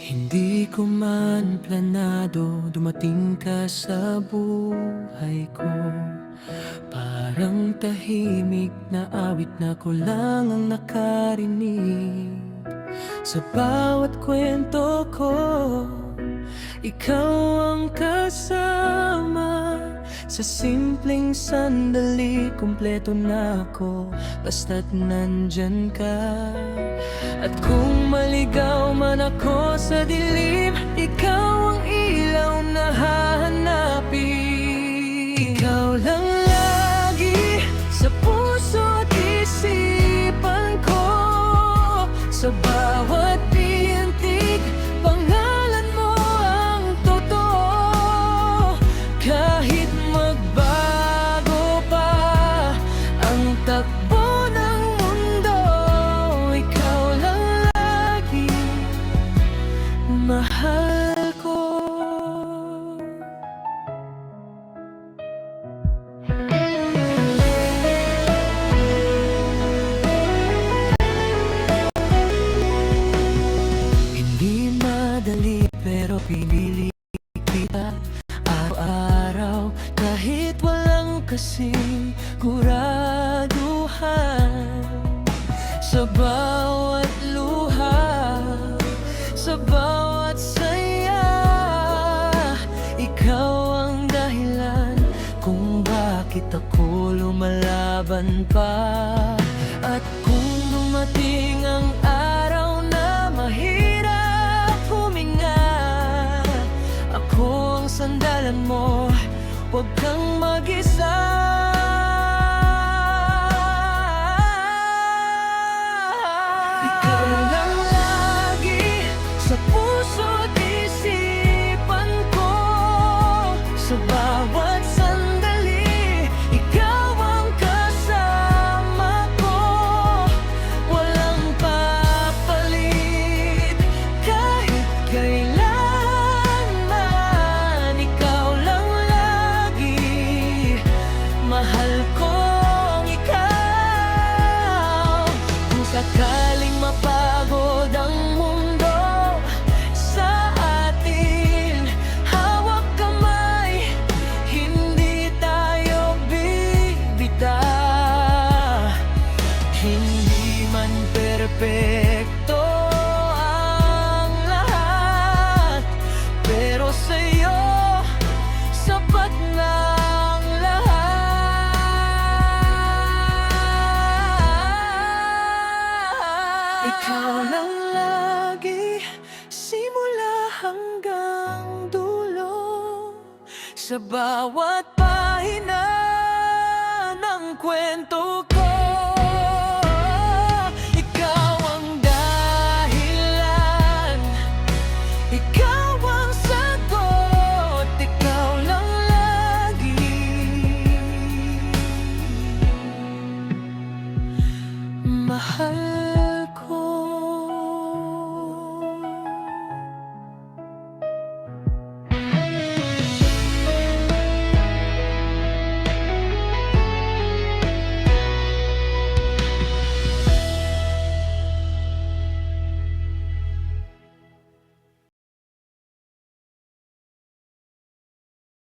Hindi ko man planado dumating ka sa buhay ko. Parang tahimik na awit na ko lang ang nakarinig. Sa bawat kwento ko, ikaw ang kasama. Sa simpleng sandali, kumpleto na ako basta't nandyan ka. At kung maligaw man ako sa dilim, ikaw ang ilaw na hahanapin. Ikaw lang lagi sa puso at isipan ko. Sa bawat pintig, pangalan mo ang totoo. Kahit magbago pa ang takbo ng mundo, ikaw lang lagi mahal ko. Hindi madali pero pinili kita araw-araw, kahit walang kasing kuraduhan. Sa bawat luha, sa bawat saya, ikaw ang dahilan kung bakit ako lumalaban pa. At kung dumating ang araw na mahirap huminga, ako ang sandalan mo, huwag kang mag-isa. Ikaw lang lagi sa puso't isipan ko. Sa bawat sandali, ikaw ang kasama ko. Walang papalit kahit kailanman. Ikaw lang lagi, mahal kong ikaw. Kung sakaling mapagod ang mundo sa atin, hawak kamay, hindi tayo bibitaw. Hindi man perpekto ang lahat, pero sa'yo sapat na ang lahat. Ikaw lang lagi, simula hanggang dulo. Sa bawat pahina ng kwento